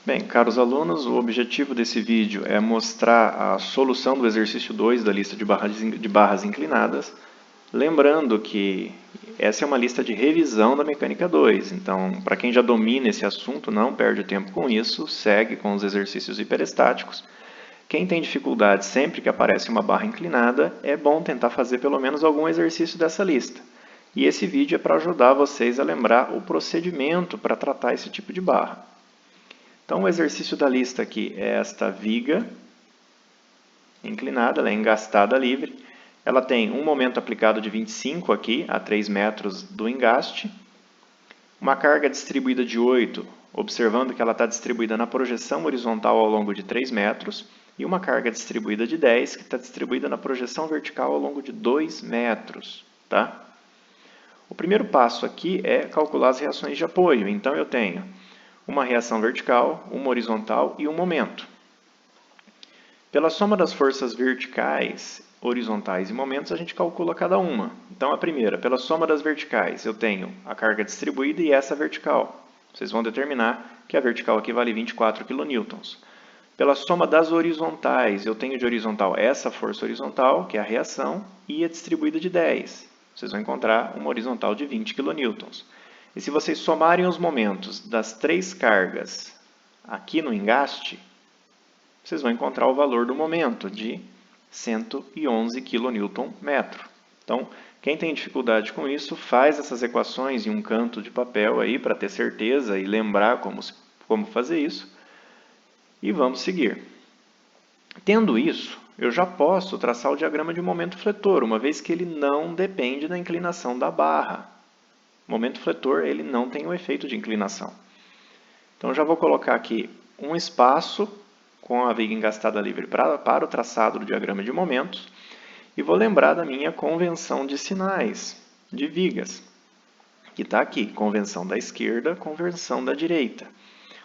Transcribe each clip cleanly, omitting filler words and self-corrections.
Bem, caros alunos, o objetivo desse vídeo é mostrar a solução do exercício 2 da lista de barras inclinadas, lembrando que essa é uma lista de revisão da mecânica 2, então, para quem já domina esse assunto, não perde tempo com isso, segue com os exercícios hiperestáticos. Quem tem dificuldade sempre que aparece uma barra inclinada, é bom tentar fazer pelo menos algum exercício dessa lista. E esse vídeo é para ajudar vocês a lembrar o procedimento para tratar esse tipo de barra. Então, o exercício da lista aqui é esta viga inclinada, ela é engastada livre. Ela tem um momento aplicado de 25 aqui, a 3 metros do engaste. Uma carga distribuída de 8, observando que ela está distribuída na projeção horizontal ao longo de 3 metros. E uma carga distribuída de 10, que está distribuída na projeção vertical ao longo de 2 metros. Tá? O primeiro passo aqui é calcular as reações de apoio. Então, eu tenho uma reação vertical, uma horizontal e um momento. Pela soma das forças verticais, horizontais e momentos, a gente calcula cada uma. Então, a primeira, pela soma das verticais, eu tenho a carga distribuída e essa vertical. Vocês vão determinar que a vertical aqui vale 24 kN. Pela soma das horizontais, eu tenho de horizontal essa força horizontal, que é a reação, e a distribuída de 10. Vocês vão encontrar uma horizontal de 20 kN. E se vocês somarem os momentos das 3 cargas aqui no engaste, vocês vão encontrar o valor do momento de 111 kN. Então, quem tem dificuldade com isso, faz essas equações em um canto de papel aí para ter certeza e lembrar como fazer isso. E vamos seguir. Tendo isso, eu já posso traçar o diagrama de momento fletor, uma vez que ele não depende da inclinação da barra. O momento fletor ele não tem o efeito de inclinação. Então, eu já vou colocar aqui um espaço com a viga engastada livre para o traçado do diagrama de momentos e vou lembrar da minha convenção de sinais de vigas, que está aqui, convenção da esquerda, convenção da direita.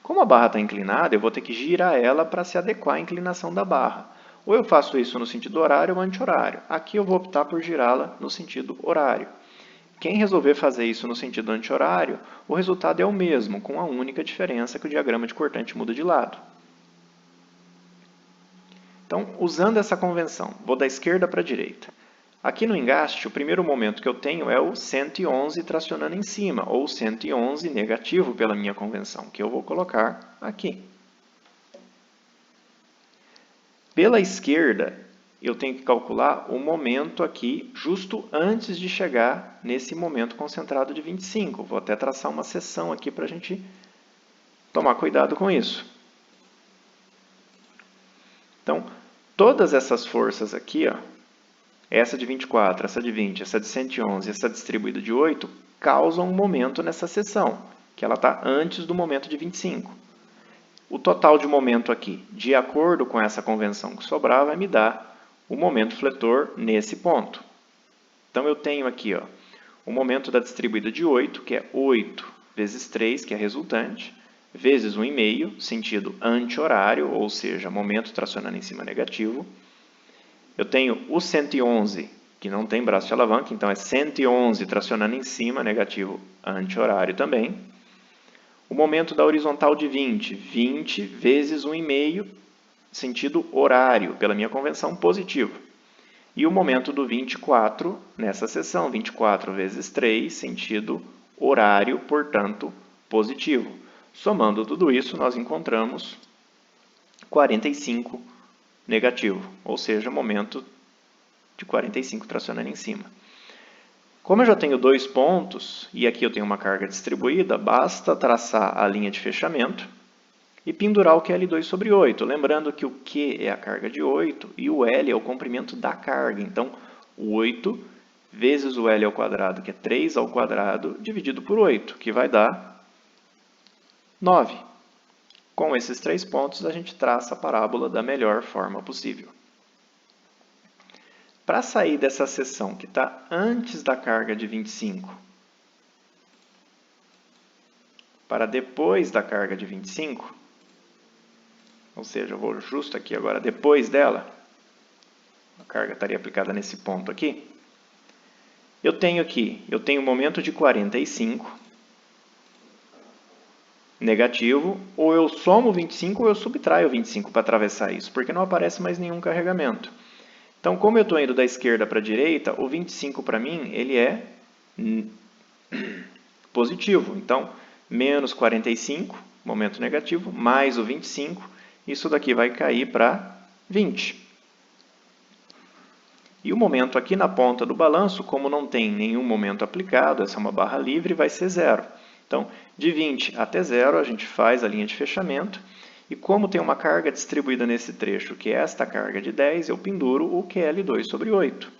Como a barra está inclinada, eu vou ter que girar ela para se adequar à inclinação da barra. Ou eu faço isso no sentido horário ou anti-horário. Aqui eu vou optar por girá-la no sentido horário. Quem resolver fazer isso no sentido anti-horário, o resultado é o mesmo, com a única diferença que o diagrama de cortante muda de lado. Então, usando essa convenção, vou da esquerda para a direita. Aqui no engaste, o primeiro momento que eu tenho é o 111 tracionando em cima, ou 111 negativo pela minha convenção, que eu vou colocar aqui. Pela esquerda, eu tenho que calcular o momento aqui justo antes de chegar nesse momento concentrado de 25. Vou até traçar uma seção aqui para a gente tomar cuidado com isso. Então, todas essas forças aqui, ó, essa de 24, essa de 20, essa de 111, essa distribuída de 8, causam um momento nessa seção, que ela está antes do momento de 25. O total de momento aqui, de acordo com essa convenção que sobrar, vai me dar o momento fletor nesse ponto. Então, eu tenho aqui ó, o momento da distribuída de 8, que é 8 vezes 3, que é resultante, vezes 1,5, sentido anti-horário, ou seja, momento tracionando em cima negativo. Eu tenho o 111, que não tem braço de alavanca, então é 111 tracionando em cima, negativo anti-horário também. O momento da horizontal de 20, 20 vezes 1,5, sentido horário, pela minha convenção, positivo. E o momento do 24, nessa seção, 24 vezes 3, sentido horário, portanto, positivo. Somando tudo isso, nós encontramos 45 negativo, ou seja, momento de 45 tracionando em cima. Como eu já tenho 2 pontos, e aqui eu tenho uma carga distribuída, basta traçar a linha de fechamento e pendurar o QL2 sobre 8. Lembrando que o Q é a carga de 8 e o L é o comprimento da carga. Então, 8 vezes o L ao quadrado, que é 3 ao quadrado, dividido por 8, que vai dar 9. Com esses 3 pontos, a gente traça a parábola da melhor forma possível. Para sair dessa seção que está antes da carga de 25 para depois da carga de 25, ou seja, eu vou justo aqui agora depois dela, a carga estaria aplicada nesse ponto aqui, eu tenho um momento de 45, negativo, ou eu somo 25 ou eu subtraio 25 para atravessar isso, porque não aparece mais nenhum carregamento. Então, como eu estou indo da esquerda para a direita, o 25 para mim ele é positivo. Então, menos 45, momento negativo, mais o 25, isso daqui vai cair para 20. E o momento aqui na ponta do balanço, como não tem nenhum momento aplicado, essa é uma barra livre, vai ser zero. Então, de 20 até zero, a gente faz a linha de fechamento. E como tem uma carga distribuída nesse trecho, que é esta carga de 10, eu penduro o QL2 sobre 8.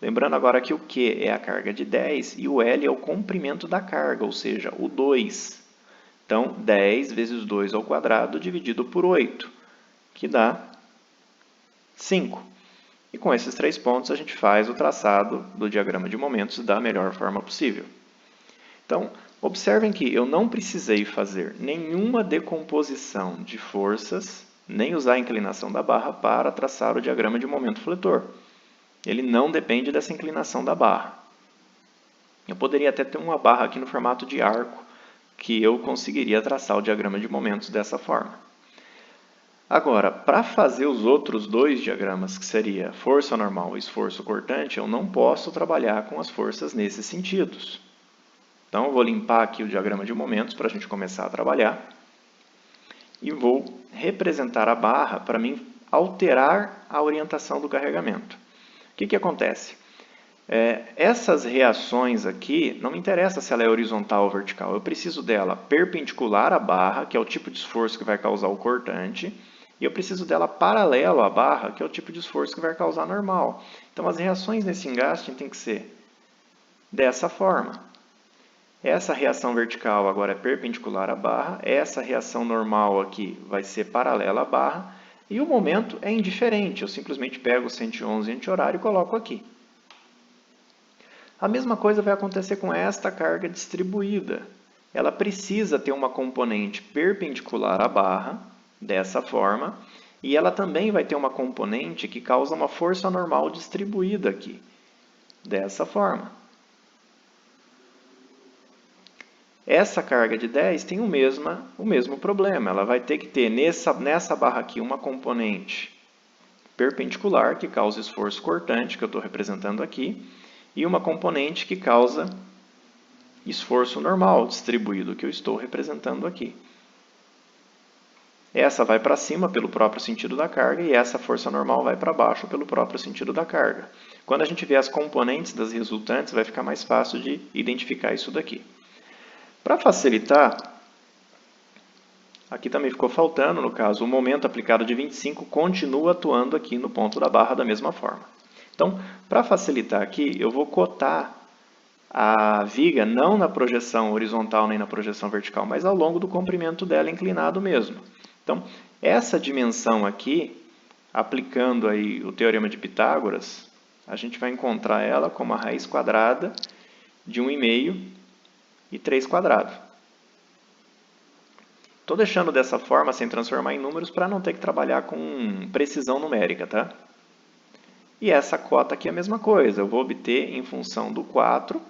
Lembrando agora que o Q é a carga de 10 e o L é o comprimento da carga, ou seja, o 2. Então, 10 vezes 2 ao quadrado dividido por 8, que dá 5. E com esses 3 pontos a gente faz o traçado do diagrama de momentos da melhor forma possível. Então, observem que eu não precisei fazer nenhuma decomposição de forças, nem usar a inclinação da barra para traçar o diagrama de momento fletor. Ele não depende dessa inclinação da barra. Eu poderia até ter uma barra aqui no formato de arco, que eu conseguiria traçar o diagrama de momentos dessa forma. Agora, para fazer os outros dois diagramas, que seria força normal e esforço cortante, eu não posso trabalhar com as forças nesses sentidos. Então, eu vou limpar aqui o diagrama de momentos para a gente começar a trabalhar. E vou representar a barra para mim alterar a orientação do carregamento. O que acontece? Essas reações aqui, não me interessa se ela é horizontal ou vertical. Eu preciso dela perpendicular à barra, que é o tipo de esforço que vai causar o cortante. E eu preciso dela paralelo à barra, que é o tipo de esforço que vai causar normal. Então, as reações nesse engaste têm que ser dessa forma. Essa reação vertical agora é perpendicular à barra, essa reação normal aqui vai ser paralela à barra, e o momento é indiferente, eu simplesmente pego o 111 anti-horário e coloco aqui. A mesma coisa vai acontecer com esta carga distribuída. Ela precisa ter uma componente perpendicular à barra, dessa forma, e ela também vai ter uma componente que causa uma força normal distribuída aqui, dessa forma. Essa carga de 10 tem o mesmo problema. Ela vai ter que ter nessa barra aqui uma componente perpendicular, que causa esforço cortante, que eu estou representando aqui, e uma componente que causa esforço normal distribuído, que eu estou representando aqui. Essa vai para cima pelo próprio sentido da carga e essa força normal vai para baixo pelo próprio sentido da carga. Quando a gente vê as componentes das resultantes, vai ficar mais fácil de identificar isso daqui. Para facilitar, aqui também ficou faltando, no caso, o momento aplicado de 25 continua atuando aqui no ponto da barra da mesma forma. Então, para facilitar aqui, eu vou cotar a viga não na projeção horizontal nem na projeção vertical, mas ao longo do comprimento dela inclinado mesmo. Então, essa dimensão aqui, aplicando aí o teorema de Pitágoras, a gente vai encontrar ela como a raiz quadrada de 1,5 e 3 quadrado. Estou deixando dessa forma, sem transformar em números, para não ter que trabalhar com precisão numérica, tá? E essa cota aqui é a mesma coisa. Eu vou obter em função do 4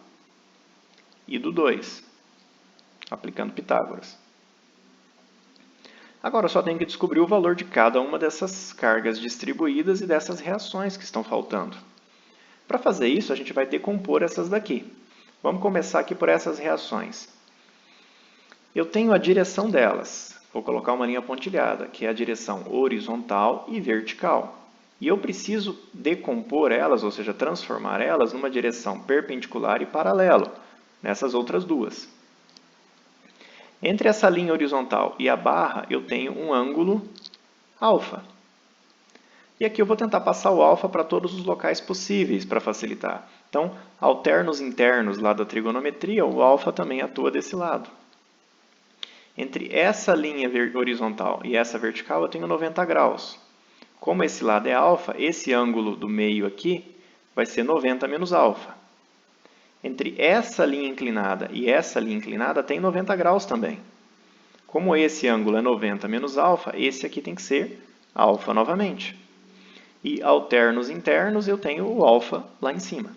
e do 2, aplicando Pitágoras. Agora eu só tenho que descobrir o valor de cada uma dessas cargas distribuídas e dessas reações que estão faltando. Para fazer isso, a gente vai decompor essas daqui. Vamos começar aqui por essas reações. Eu tenho a direção delas. Vou colocar uma linha pontilhada, que é a direção horizontal e vertical. E eu preciso decompor elas, ou seja, transformar elas numa direção perpendicular e paralelo, nessas outras duas. Entre essa linha horizontal e a barra, eu tenho um ângulo alfa. E aqui eu vou tentar passar o alfa para todos os locais possíveis, para facilitar. Então, alternos internos lá da trigonometria, o alfa também atua desse lado. Entre essa linha horizontal e essa vertical, eu tenho 90 graus. Como esse lado é alfa, esse ângulo do meio aqui vai ser 90 menos alfa. Entre essa linha inclinada e essa linha inclinada, tem 90 graus também. Como esse ângulo é 90 menos alfa, esse aqui tem que ser alfa novamente. E alternos internos, eu tenho o alfa lá em cima.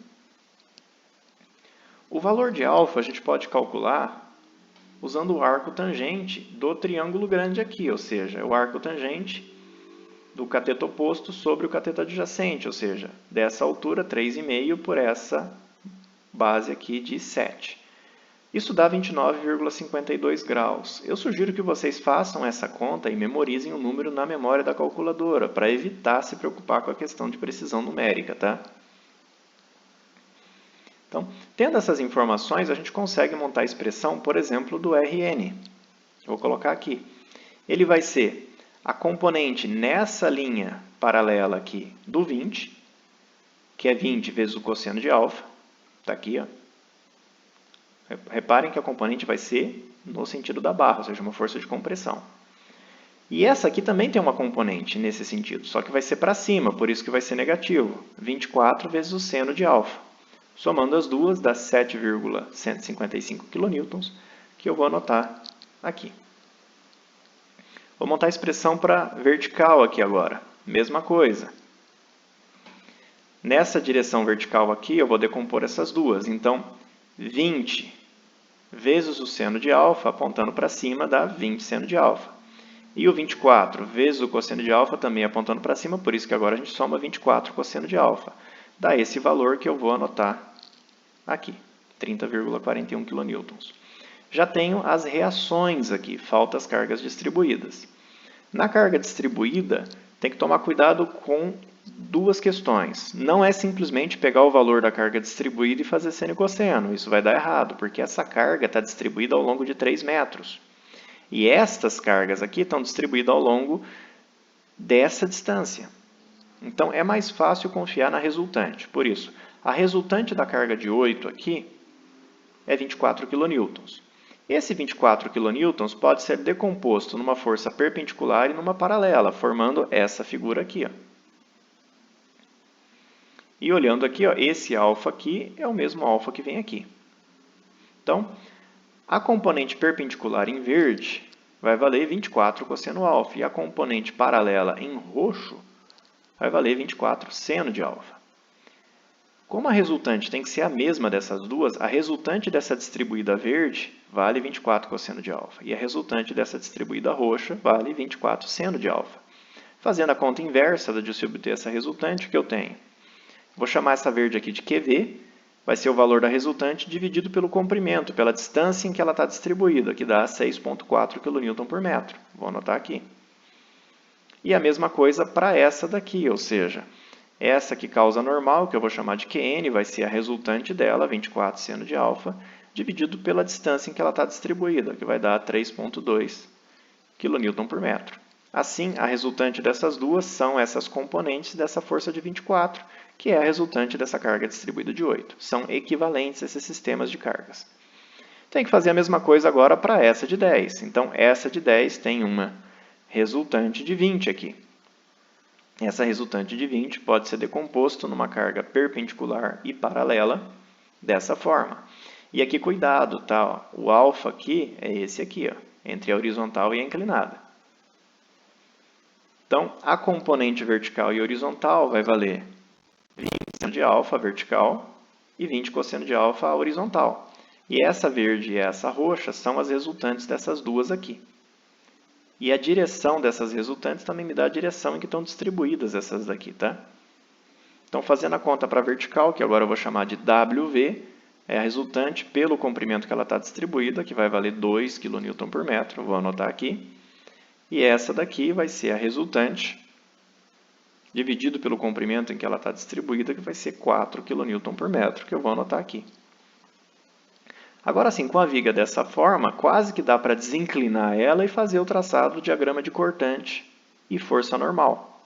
O valor de alfa a gente pode calcular usando o arco tangente do triângulo grande aqui, ou seja, o arco tangente do cateto oposto sobre o cateto adjacente, ou seja, dessa altura 3,5 por essa base aqui de 7. Isso dá 29,52 graus. Eu sugiro que vocês façam essa conta e memorizem o número na memória da calculadora, para evitar se preocupar com a questão de precisão numérica, tá? Então, tendo essas informações, a gente consegue montar a expressão, por exemplo, do Rn. Vou colocar aqui. Ele vai ser a componente nessa linha paralela aqui do 20, que é 20 vezes o cosseno de alfa. Está aqui, ó. Reparem que a componente vai ser no sentido da barra, ou seja, uma força de compressão. E essa aqui também tem uma componente nesse sentido, só que vai ser para cima, por isso que vai ser negativo. 24 vezes o seno de alfa. Somando as duas, dá 7,155 kN, que eu vou anotar aqui. Vou montar a expressão para vertical aqui agora. Mesma coisa. Nessa direção vertical aqui, eu vou decompor essas duas. Então, 20 vezes o seno de alfa, apontando para cima, dá 20 seno de alfa. E o 24 vezes o cosseno de alfa, também apontando para cima, por isso que agora a gente soma 24 cosseno de alfa. Dá esse valor que eu vou anotar aqui, 30,41 kN. Já tenho as reações aqui, faltam as cargas distribuídas. Na carga distribuída, tem que tomar cuidado com duas questões. Não é simplesmente pegar o valor da carga distribuída e fazer seno e cosseno. Isso vai dar errado, porque essa carga está distribuída ao longo de 3 metros. E estas cargas aqui estão distribuídas ao longo dessa distância. Então, é mais fácil confiar na resultante. Por isso, a resultante da carga de 8 aqui é 24 kN. Esse 24 kN pode ser decomposto numa força perpendicular e numa paralela, formando essa figura aqui, ó. E olhando aqui, ó, esse alfa aqui é o mesmo alfa que vem aqui. Então, a componente perpendicular em verde vai valer 24 cosseno alfa. E a componente paralela em roxo vai valer 24 seno de alfa. Como a resultante tem que ser a mesma dessas duas, a resultante dessa distribuída verde vale 24 cosseno de alfa. E a resultante dessa distribuída roxa vale 24 seno de alfa. Fazendo a conta inversa de se obter essa resultante, o que eu tenho? Vou chamar essa verde aqui de QV, vai ser o valor da resultante dividido pelo comprimento, pela distância em que ela está distribuída, que dá 6,4 kN por metro. Vou anotar aqui. E a mesma coisa para essa daqui, ou seja, essa que causa normal, que eu vou chamar de QN, vai ser a resultante dela, 24 seno de alfa, dividido pela distância em que ela está distribuída, que vai dar 3,2 kN por metro. Assim, a resultante dessas duas são essas componentes dessa força de 24, que é a resultante dessa carga distribuída de 8. São equivalentes esses sistemas de cargas. Tem que fazer a mesma coisa agora para essa de 10. Então, essa de 10 tem uma resultante de 20 aqui. Essa resultante de 20 pode ser decomposto numa carga perpendicular e paralela dessa forma. E aqui, cuidado, tá? O alfa aqui é esse aqui, ó, entre a horizontal e a inclinada. Então, a componente vertical e horizontal vai valer 20 seno de alfa vertical e 20 cosseno de alfa horizontal. E essa verde e essa roxa são as resultantes dessas duas aqui. E a direção dessas resultantes também me dá a direção em que estão distribuídas essas daqui, tá? Então, fazendo a conta para a vertical, que agora eu vou chamar de WV, é a resultante pelo comprimento que ela está distribuída, que vai valer 2 kN por metro, vou anotar aqui. E essa daqui vai ser a resultante dividido pelo comprimento em que ela está distribuída, que vai ser 4 kN por metro, que eu vou anotar aqui. Agora sim, com a viga dessa forma, quase que dá para desinclinar ela e fazer o traçado do diagrama de cortante e força normal.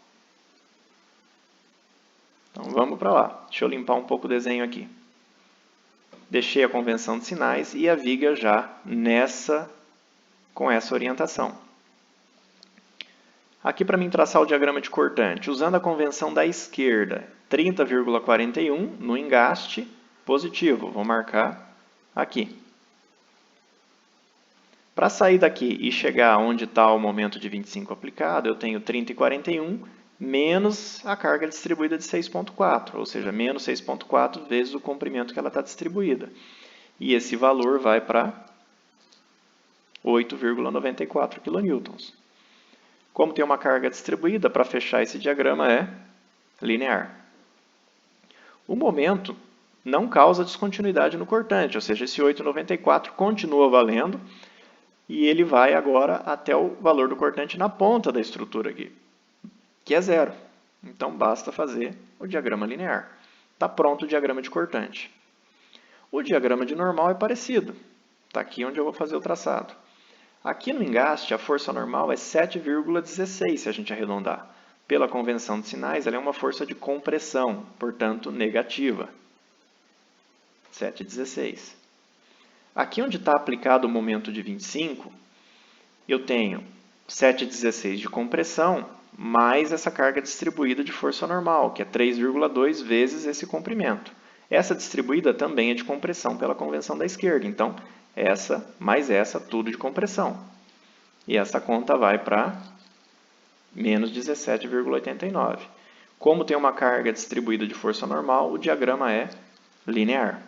Então vamos para lá. Deixa eu limpar um pouco o desenho aqui. Deixei a convenção de sinais e a viga já com essa orientação. Aqui para mim traçar o diagrama de cortante, usando a convenção da esquerda, 30,41 no engaste positivo. Vou marcar aqui. Para sair daqui e chegar onde está o momento de 25 aplicado, eu tenho 30,41 menos a carga distribuída de 6,4, ou seja, menos 6,4 vezes o comprimento que ela está distribuída. E esse valor vai para 8,94 kN. Como tem uma carga distribuída, para fechar esse diagrama é linear. O momento não causa descontinuidade no cortante, ou seja, esse 8,94 continua valendo e ele vai agora até o valor do cortante na ponta da estrutura aqui, que é 0. Então, basta fazer o diagrama linear. Está pronto o diagrama de cortante. O diagrama de normal é parecido. Está aqui onde eu vou fazer o traçado. Aqui no engaste, a força normal é 7,16, se a gente arredondar. Pela convenção de sinais, ela é uma força de compressão, portanto, negativa. 7,16. Aqui onde está aplicado o momento de 25, eu tenho 7,16 de compressão, mais essa carga distribuída de força normal, que é 3,2 vezes esse comprimento. Essa distribuída também é de compressão pela convenção da esquerda. Então, essa mais essa, tudo de compressão. E essa conta vai para menos 17,89. Como tem uma carga distribuída de força normal, o diagrama é linear.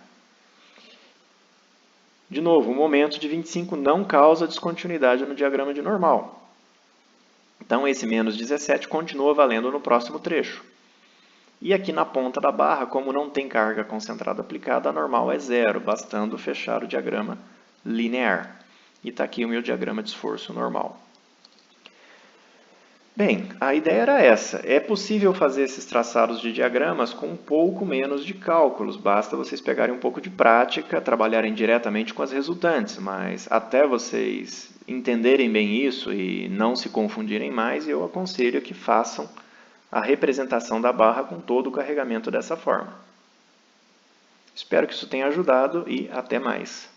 De novo, o momento de 25 não causa descontinuidade no diagrama de normal. Então, esse menos 17 continua valendo no próximo trecho. E aqui na ponta da barra, como não tem carga concentrada aplicada, a normal é 0, bastando fechar o diagrama linear. E está aqui o meu diagrama de esforço normal. Bem, a ideia era essa. É possível fazer esses traçados de diagramas com um pouco menos de cálculos. Basta vocês pegarem um pouco de prática, trabalharem diretamente com as resultantes. Mas até vocês entenderem bem isso e não se confundirem mais, eu aconselho que façam a representação da barra com todo o carregamento dessa forma. Espero que isso tenha ajudado e até mais.